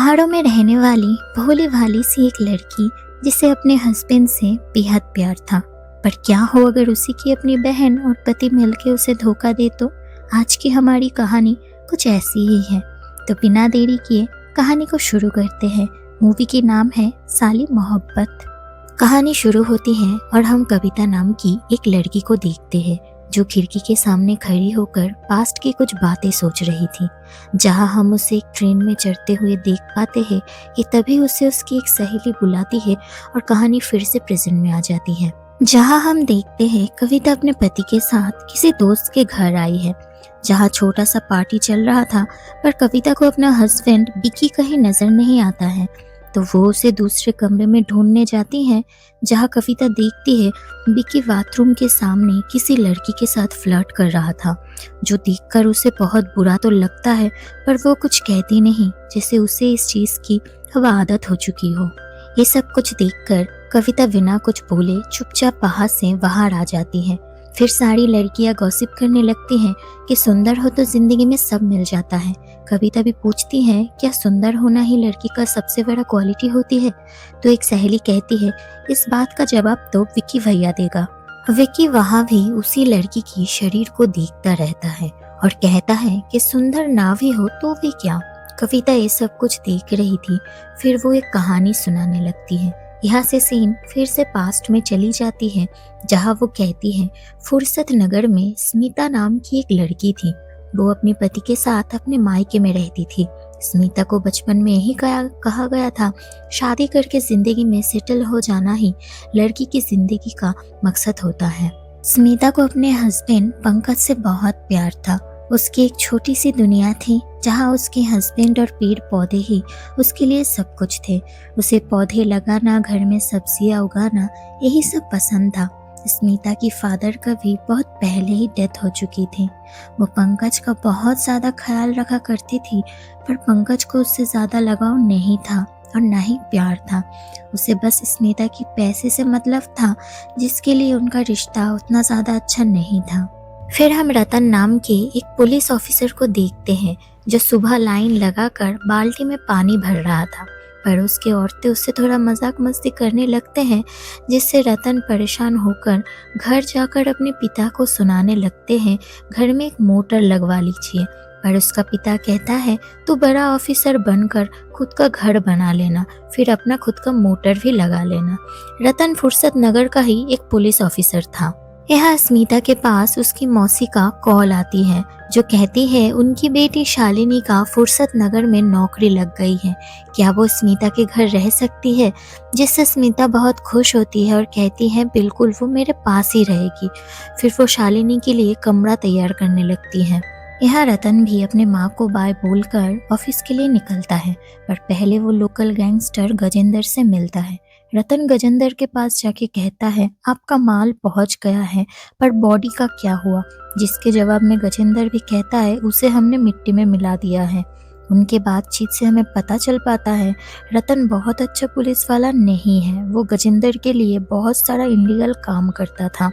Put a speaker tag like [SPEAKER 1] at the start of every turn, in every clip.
[SPEAKER 1] पहाड़ों में रहने वाली भोली भाली सी एक लड़की जिसे अपने हस्बैंड से बेहद प्यार था। पर क्या हो अगर उसी की अपनी बहन और पति मिलके उसे धोखा दे तो। आज की हमारी कहानी कुछ ऐसी ही है। तो बिना देरी किए कहानी को शुरू करते हैं। मूवी की नाम है साली मोहब्बत। कहानी शुरू होती है और हम कविता नाम की एक लड़की को देखते हैं जो खिड़की के सामने खड़ी होकर पास्ट की कुछ बातें सोच रही थी। जहां हम उसे एक ट्रेन में चढ़ते हुए देख पाते हैं कि तभी उसे उसकी एक सहेली बुलाती है और कहानी फिर से प्रेजेंट में आ जाती है। जहां हम देखते हैं कविता अपने पति के साथ किसी दोस्त के घर आई है जहां छोटा सा पार्टी चल रहा था। पर कविता को अपना हस्बैंड विकी कहीं नजर नहीं आता है तो वो उसे दूसरे कमरे में ढूंढने जाती है। जहां कविता देखती है विकी बाथरूम के सामने किसी लड़की के साथ फ्लर्ट कर रहा था, जो देखकर उसे बहुत बुरा तो लगता है पर वो कुछ कहती नहीं, जैसे उसे इस चीज की अब आदत हो चुकी हो। ये सब कुछ देखकर कविता बिना कुछ बोले चुपचाप वहां से बाहर आ जाती है। फिर सारी लड़कियां गॉसिप करने लगती हैं कि सुंदर हो तो जिंदगी में सब मिल जाता है। कविता भी पूछती है क्या सुंदर होना ही लड़की का सबसे बड़ा क्वालिटी होती है। तो एक सहेली कहती है इस बात का जवाब तो विकी भैया देगा। विकी वहां भी उसी लड़की की शरीर को देखता रहता है और कहता है कि सुंदर ना भी हो तो भी क्या। कविता ये सब कुछ देख रही थी। फिर वो एक कहानी सुनाने लगती है। यहाँ से सीन फिर से पास्ट में चली जाती है जहाँ वो कहती है फुर्सत नगर में स्मिता नाम की एक लड़की थी। वो अपने पति के साथ अपने मायके में रहती थी। स्मिता को बचपन में यही कहा गया था शादी करके जिंदगी में सेटल हो जाना ही लड़की की जिंदगी का मकसद होता है। स्मिता को अपने हस्बैंड पंकज से बहुत प्यार था। उसकी एक छोटी सी दुनिया थी जहाँ उसके हस्बैंड और पेड़ पौधे ही उसके लिए सब कुछ थे। उसे पौधे लगाना, घर में सब्जियां उगाना, यही सब पसंद था। स्मिता की फादर का भी बहुत पहले ही डेथ हो चुकी थी। वो पंकज का बहुत ज़्यादा ख्याल रखा करती थी पर पंकज को उससे ज़्यादा लगाव नहीं था और ना ही प्यार था। उसे बस स्मिता की पैसे से मतलब था जिसके लिए उनका रिश्ता उतना ज़्यादा अच्छा नहीं था। फिर हम रतन नाम के एक पुलिस ऑफिसर को देखते हैं जो सुबह लाइन लगाकर बाल्टी में पानी भर रहा था। पड़ोस की औरतें उससे थोड़ा मजाक मस्ती करने लगते हैं जिससे रतन परेशान होकर घर जाकर अपने पिता को सुनाने लगते हैं घर में एक मोटर लगवा लीजिए। पर उसका पिता कहता है तू बड़ा ऑफिसर बनकर खुद का घर बना लेना, फिर अपना खुद का मोटर भी लगा लेना। रतन फुर्सत नगर का ही एक पुलिस ऑफिसर था। यहाँ स्मिता के पास उसकी मौसी का कॉल आती है जो कहती है उनकी बेटी शालिनी का फुर्सत नगर में नौकरी लग गई है, क्या वो स्मिता के घर रह सकती है। जिससे स्मिता बहुत खुश होती है और कहती है बिल्कुल वो मेरे पास ही रहेगी। फिर वो शालिनी के लिए कमरा तैयार करने लगती है। यहाँ रतन भी अपने माँ को बाय बोलकर ऑफिस के लिए निकलता है पर पहले वो लोकल गैंगस्टर गजेंद्र से मिलता है। रतन गजेंद्र के पास जाके कहता है आपका माल पहुंच गया है पर बॉडी का क्या हुआ। जिसके जवाब में गजेंद्र भी कहता है उसे हमने मिट्टी में मिला दिया है। उनके बातचीत से हमें पता चल पाता है रतन बहुत अच्छा पुलिस वाला नहीं है। वो गजेंद्र के लिए बहुत सारा इलीगल काम करता था।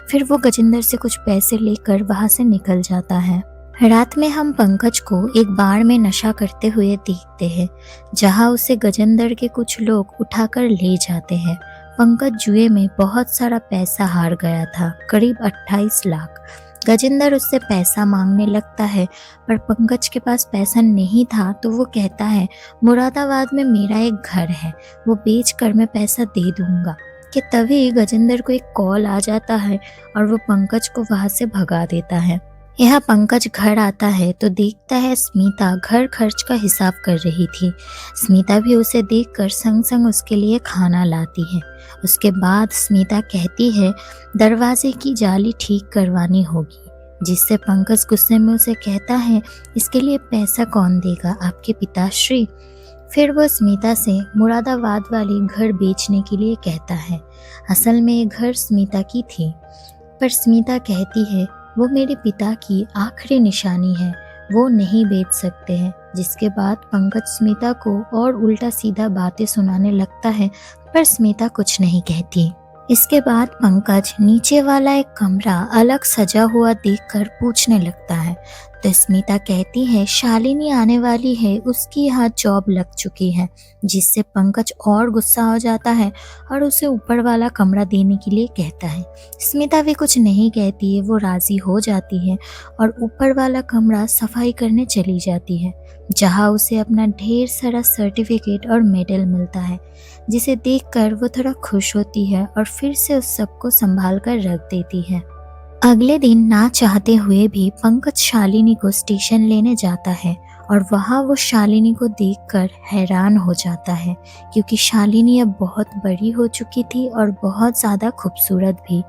[SPEAKER 1] फिर वो गजेंद्र से कुछ पैसे लेकर वहां से निकल जाता है। रात में हम पंकज को एक बार में नशा करते हुए देखते हैं जहां उसे गजेंद्र के कुछ लोग उठाकर ले जाते हैं। पंकज जुए में बहुत सारा पैसा हार गया था, करीब 28 लाख। गजेंद्र उससे पैसा मांगने लगता है पर पंकज के पास पैसा नहीं था तो वो कहता है मुरादाबाद में मेरा एक घर है, वो बेचकर मैं पैसा दे दूंगा। कि तभी गजेंद्र को एक कॉल आ जाता है और वो पंकज को वहां से भगा देता है। यहाँ पंकज घर आता है तो देखता है स्मिता घर खर्च का हिसाब कर रही थी। स्मिता भी उसे देखकर संग संग उसके लिए खाना लाती है। उसके बाद स्मिता कहती है दरवाजे की जाली ठीक करवानी होगी, जिससे पंकज गुस्से में उसे कहता है इसके लिए पैसा कौन देगा, आपके पिताश्री। फिर वो स्मिता से मुरादाबाद वाली घर बेचने के लिए कहता है। असल में ये घर स्मिता की थी पर स्मिता कहती है वो मेरे पिता की आखिरी निशानी है, वो नहीं बेच सकते हैं। जिसके बाद पंकज स्मिता को और उल्टा सीधा बातें सुनाने लगता है पर स्मिता कुछ नहीं कहती। इसके बाद पंकज नीचे वाला एक कमरा अलग सजा हुआ देखकर पूछने लगता है तो स्मिता कहती है शालिनी आने वाली है, उसकी यहाँ जॉब लग चुकी है, जिससे पंकज और गुस्सा हो जाता है और उसे ऊपर वाला कमरा देने के लिए कहता है। स्मिता भी कुछ नहीं कहती है, वो राजी हो जाती है और ऊपर वाला कमरा सफाई करने चली जाती है, जहाँ उसे अपना ढेर सारा सर्टिफिकेट और मेडल मिलता है, जिसे देखकर वो थोड़ा खुश होती है और फिर से उस सबको संभाल कर रख देती है। अगले दिन ना चाहते हुए भी पंकज शालिनी को स्टेशन लेने जाता है और वहाँ वो शालिनी को देखकर हैरान हो जाता है, क्योंकि शालिनी अब बहुत बड़ी हो चुकी थी और बहुत ज़्यादा खूबसूरत भी।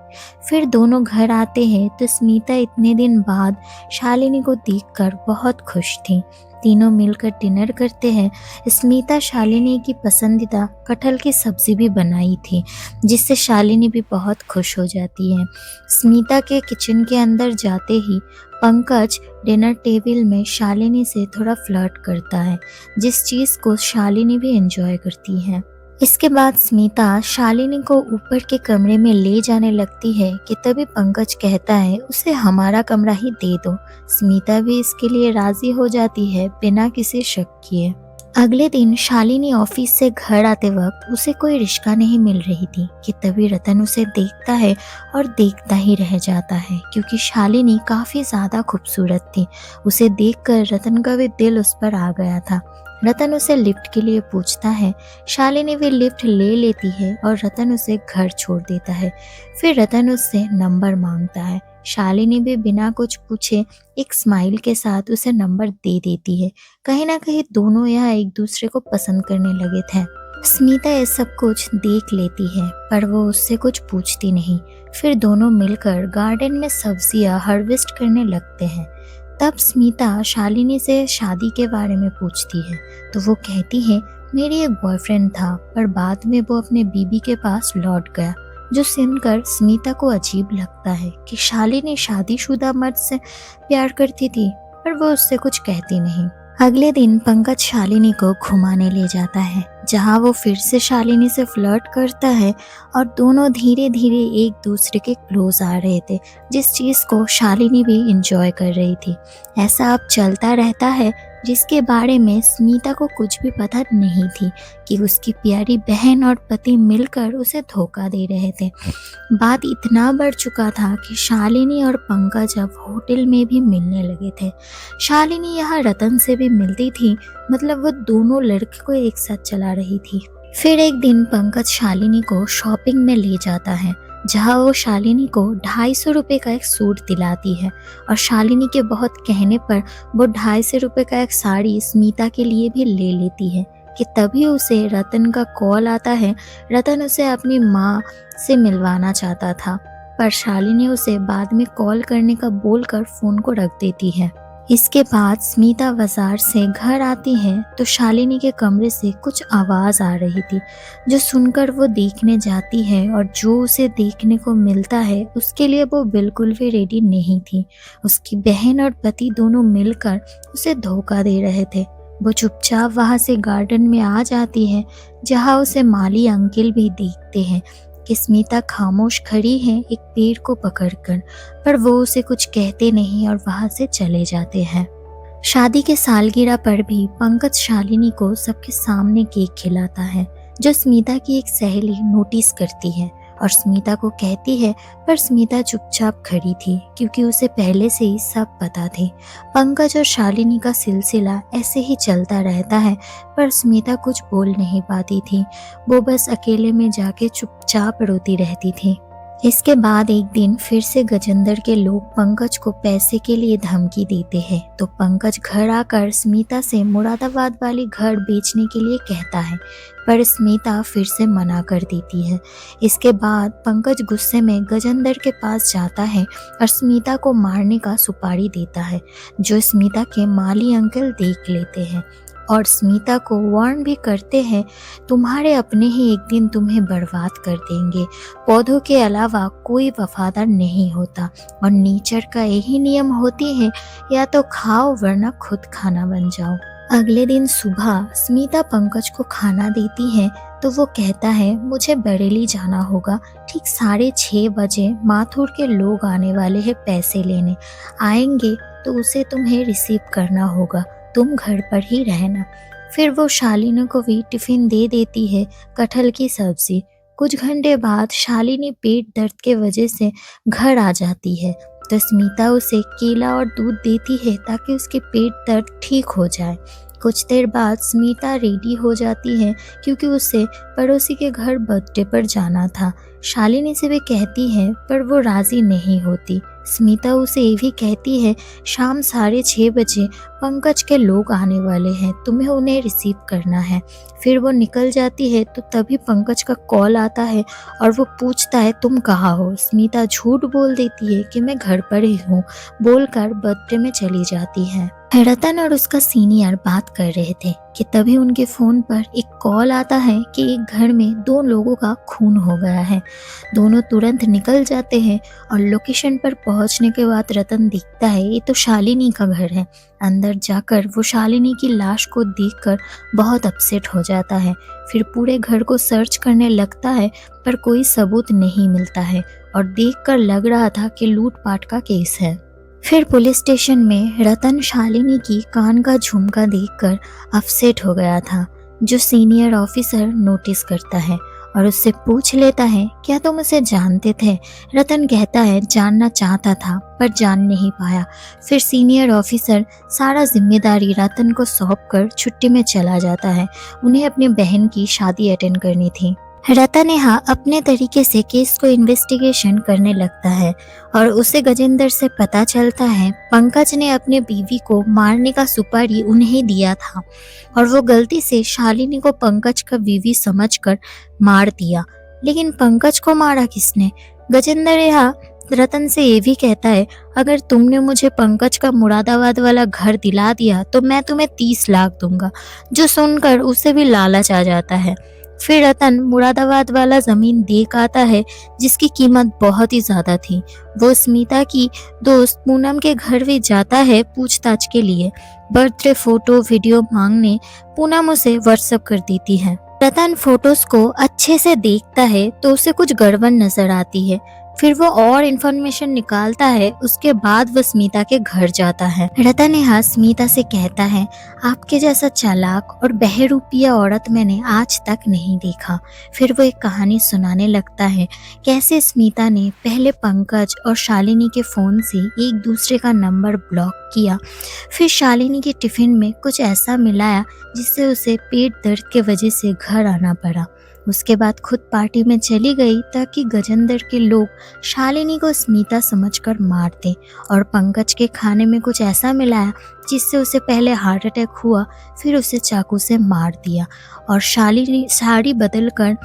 [SPEAKER 1] फिर दोनों घर आते हैं तो स्मिता इतने दिन बाद शालिनी को देखकर बहुत खुश थी। तीनों मिलकर डिनर करते हैं। स्मिता शालिनी की पसंदीदा कटहल की सब्जी भी बनाई थी, जिससे शालिनी भी बहुत खुश हो जाती है। स्मिता के किचन के अंदर जाते ही पंकज डिनर टेबल में शालिनी से थोड़ा फ्लर्ट करता है, जिस चीज़ को शालिनी भी एंजॉय करती है। इसके बाद स्मिता शालिनी को ऊपर के कमरे में ले जाने लगती है कि तभी पंकज कहता है उसे हमारा कमरा ही दे दो। स्मिता भी इसके लिए राजी हो जाती है बिना किसी शक किए। अगले दिन शालिनी ऑफिस से घर आते वक्त उसे कोई रिश्का नहीं मिल रही थी कि तभी रतन उसे देखता है और देखता ही रह जाता है, क्योंकि शालिनी काफ़ी ज़्यादा खूबसूरत थी। उसे देखकर रतन का भी दिल उस पर आ गया था। रतन उसे लिफ्ट के लिए पूछता है। शालिनी भी लिफ्ट ले लेती है और रतन उसे घर छोड़ देता है। फिर रतन उससे नंबर मांगता है। शालिनी भी बिना कुछ पूछे एक स्माइल के साथ उसे नंबर दे देती है। कहीं ना कहीं दोनों यहाँ एक दूसरे को पसंद करने लगे थे। स्मिता ये सब कुछ देख लेती है, पर वो उससे कुछ पूछती नहीं। फिर दोनों मिलकर गार्डन में सब्जियां हार्वेस्ट करने लगते हैं। तब स्मिता शालिनी से शादी के बारे में पूछती है, तो वो कहती है मेरी एक बॉयफ्रेंड था, पर बाद में वो अपने बीबी के पास लौट गया। जो सुनकर स्मिता को अजीब लगता है कि शालिनी शादीशुदा मर्द से प्यार करती थी, पर वो उससे कुछ कहती नहीं। अगले दिन पंकज शालिनी को घुमाने ले जाता है, जहाँ वो फिर से शालिनी से फ्लर्ट करता है और दोनों धीरे धीरे एक दूसरे के क्लोज आ रहे थे, जिस चीज़ को शालिनी भी एंजॉय कर रही थी। ऐसा अब चलता रहता है, जिसके बारे में स्मिता को कुछ भी पता नहीं थी कि उसकी प्यारी बहन और पति मिलकर उसे धोखा दे रहे थे। बात इतना बढ़ चुका था कि शालिनी और पंकज अब होटल में भी मिलने लगे थे। शालिनी यहाँ रतन से भी मिलती थी, मतलब वो दोनों लड़के को एक साथ चला रही थी। फिर एक दिन पंकज शालिनी को शॉपिंग में ले जाता है, जहाँ वो शालिनी को 250 रुपये का एक सूट दिलाती है और शालिनी के बहुत कहने पर वो 250 रुपये का एक साड़ी स्मिता के लिए भी ले लेती है कि तभी उसे रतन का कॉल आता है। रतन उसे अपनी माँ से मिलवाना चाहता था, पर शालिनी उसे बाद में कॉल करने का बोलकर फ़ोन को रख देती है। इसके बाद स्मिता बाजार से घर आती है तो शालिनी के कमरे से कुछ आवाज़ आ रही थी, जो सुनकर वो देखने जाती है और जो उसे देखने को मिलता है उसके लिए वो बिल्कुल भी रेडी नहीं थी। उसकी बहन और पति दोनों मिलकर उसे धोखा दे रहे थे। वो चुपचाप वहाँ से गार्डन में आ जाती है, जहाँ उसे माली अंकल भी देखते हैं कि स्मिता खामोश खड़ी है एक पेड़ को पकड़कर, पर वो उसे कुछ कहते नहीं और वहां से चले जाते हैं। शादी के सालगिरह पर भी पंकज शालिनी को सबके सामने केक खिलाता है, जो स्मिता की एक सहेली नोटिस करती है और स्मिता को कहती है, पर स्मिता चुपचाप खड़ी थी क्योंकि उसे पहले से ही सब पता थी। पंकज और शालिनी का सिलसिला ऐसे ही चलता रहता है, पर स्मिता कुछ बोल नहीं पाती थी। वो बस अकेले में जाके चुपचाप रोती रहती थी। इसके बाद एक दिन फिर से गजेंद्र के लोग पंकज को पैसे के लिए धमकी देते हैं, तो पंकज घर आकर स्मिता से मुरादाबाद वाली घर बेचने के लिए कहता है, पर स्मिता फिर से मना कर देती है। इसके बाद पंकज गुस्से में गजेंद्र के पास जाता है और स्मिता को मारने का सुपारी देता है, जो स्मिता के माली अंकल देख लेते हैं और स्मिता को वार्न भी करते हैं, तुम्हारे अपने ही एक दिन तुम्हें बर्बाद कर देंगे। पौधों के अलावा कोई वफादार नहीं होता और नेचर का यही नियम होती है, या तो खाओ वरना खुद खाना बन जाओ। अगले दिन सुबह स्मिता पंकज को खाना देती है तो वो कहता है, मुझे बरेली जाना होगा, ठीक 6:30 बजे माथुर के लोग आने वाले हैं पैसे लेने, आएंगे तो उसे तुम्हें रिसीव करना होगा, तुम घर पर ही रहना। फिर वो शालिनी को भी टिफिन दे देती है, कटहल की सब्जी। कुछ घंटे बाद शालिनी पेट दर्द के वजह से घर आ जाती है, तो स्मिता उसे केला और दूध देती है ताकि उसके पेट दर्द ठीक हो जाए। कुछ देर बाद स्मिता रेडी हो जाती है क्योंकि उसे पड़ोसी के घर बर्थडे पर जाना था। शालिनी से भी कहती है पर वो राजी नहीं होती। स्मिता उसे ये भी कहती है शाम 6:30 बजे पंकज के लोग आने वाले हैं, तुम्हें उन्हें रिसीव करना है। फिर वो निकल जाती है तो तभी पंकज का कॉल आता है और वो पूछता है तुम कहाँ हो। स्मिता झूठ बोल देती है कि मैं घर पर ही हूँ, बोलकर बर्थडे में चली जाती है। रतन और उसका सीनियर बात कर रहे थे कि तभी उनके फोन पर एक कॉल आता है कि एक घर में 2 लोगों का खून हो गया है। दोनों तुरंत निकल जाते हैं और लोकेशन पर पहुंचने के बाद रतन दिखता है ये तो शालिनी का घर है। अंदर जाकर वो शालिनी की लाश को देखकर बहुत अपसेट हो जाता है। फिर पूरे घर को सर्च करने लगता है पर कोई सबूत नहीं मिलता है और देखकर लग रहा था कि लूटपाट का केस है। फिर पुलिस स्टेशन में रतन शालिनी की कान का झुमका देखकर अपसेट हो गया था, जो सीनियर ऑफिसर नोटिस करता है और उससे पूछ लेता है क्या तुम उसे जानते थे। रतन कहता है जानना चाहता था पर जान नहीं पाया। फिर सीनियर ऑफिसर सारा जिम्मेदारी रतन को सौंप कर छुट्टी में चला जाता है। उन्हें अपनी बहन की शादी अटेंड करनी थी। रतन यहाँ अपने तरीके से केस को इन्वेस्टिगेशन करने लगता है और उसे गजेंद्र से पता चलता है पंकज ने अपने बीवी को मारने का सुपारी उन्हें दिया था और वो गलती से शालिनी को पंकज का बीवी समझकर मार दिया। लेकिन पंकज को मारा किसने? गजेंद्र यहाँ रतन से ये भी कहता है अगर तुमने मुझे पंकज का मुरादाबाद वाला घर दिला दिया तो मैं तुम्हें 30 लाख दूंगा, जो सुनकर उसे भी लालच आ जाता है। फिर रतन मुरादाबाद वाला जमीन देख आता है जिसकी कीमत बहुत ही ज्यादा थी। वो स्मिता की दोस्त पूनम के घर भी जाता है पूछताछ के लिए। बर्थडे फोटो वीडियो मांगने पूनम उसे व्हाट्सएप कर देती है। रतन फोटोज को अच्छे से देखता है तो उसे कुछ गड़बड़ नजर आती है। फिर वो और इन्फॉर्मेशन निकालता है, उसके बाद वो स्मिता के घर जाता है। रतन यहाँ स्मिता से कहता है आपके जैसा चालाक और बहरूपिया औरत मैंने आज तक नहीं देखा। फिर वो एक कहानी सुनाने लगता है कैसे स्मिता ने पहले पंकज और शालिनी के फोन से एक दूसरे का नंबर ब्लॉक किया। फिर शालिनी के टिफिन में कुछ ऐसा मिलाया जिससे उसे पेट दर्द के वजह से घर आना पड़ा। उसके बाद खुद पार्टी में चली गई ताकि गजेंद्र के लोग शालिनी को स्मिता समझकर मार दें और पंकज के खाने में कुछ ऐसा मिलाया जिससे उसे पहले हार्ट अटैक हुआ, फिर उसे चाकू से मार दिया और शालिनी साड़ी बदल कर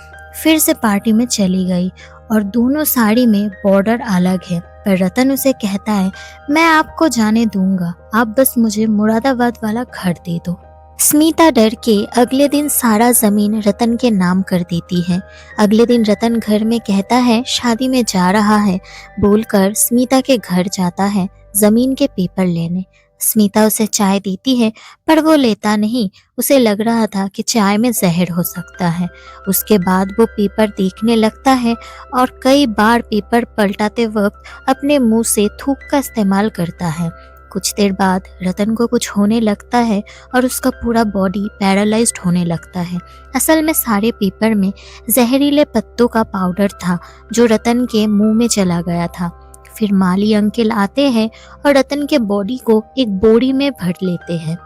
[SPEAKER 1] फिर से पार्टी में चली गई और दोनों साड़ी में बॉर्डर अलग है। पर रतन उसे कहता है मैं आपको जाने दूंगा, आप बस मुझे मुरादाबाद वाला घर दे दो। स्मिता डर के अगले दिन सारा जमीन रतन के नाम कर देती है। अगले दिन रतन घर में कहता है शादी में जा रहा है, बोलकर स्मिता के घर जाता है जमीन के पेपर लेने। स्मिता उसे चाय देती है पर वो लेता नहीं, उसे लग रहा था कि चाय में जहर हो सकता है। उसके बाद वो पेपर देखने लगता है और कई बार पेपर पलटाते वक्त अपने मुंह से थूक का इस्तेमाल करता है। कुछ देर बाद रतन को कुछ होने लगता है और उसका पूरा बॉडी पैरालाइज्ड होने लगता है। असल में सारे पेपर में जहरीले पत्तों का पाउडर था जो रतन के मुंह में चला गया था। फिर माली अंकल आते हैं और रतन के बॉडी को एक बोरी में भर लेते हैं।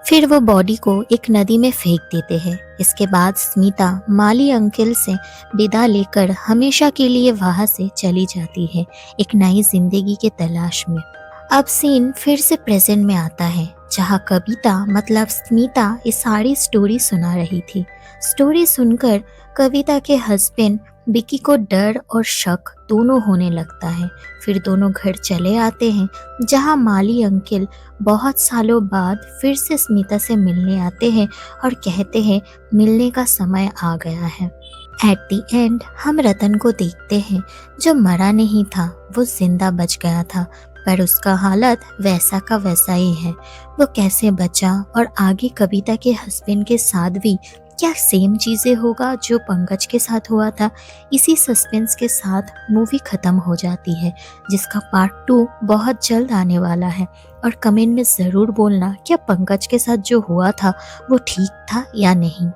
[SPEAKER 1] फिर वो बॉडी को एक नदी में फेंक देते हैं। इसके बाद स्मिता माली अंकल से विदा लेकर हमेशा के लिए वहां से चली जाती है, एक नई जिंदगी के तलाश में। अब सीन फिर से प्रेजेंट में आता है जहाँ कविता मतलब स्मिता ये सारी स्टोरी सुना रही थी। स्टोरी सुनकर कविता के हस्बैंड विकी को डर और शक दोनों होने लगता है। फिर दोनों घर चले आते हैं जहाँ माली अंकल बहुत सालों बाद फिर से स्मिता से मिलने आते हैं और कहते हैं मिलने का समय आ गया है। एट द एंड हम रतन को देखते हैं जो मरा नहीं था, वो जिंदा बच गया था, पर उसका हालत वैसा का वैसा ही है। वो कैसे बचा और आगे कविता के हस्बैंड के साथ भी क्या सेम चीजें होगा जो पंकज के साथ हुआ था। इसी सस्पेंस के साथ मूवी खत्म हो जाती है जिसका पार्ट 2 बहुत जल्द आने वाला है। और कमेंट में ज़रूर बोलना क्या पंकज के साथ जो हुआ था वो ठीक था या नहीं।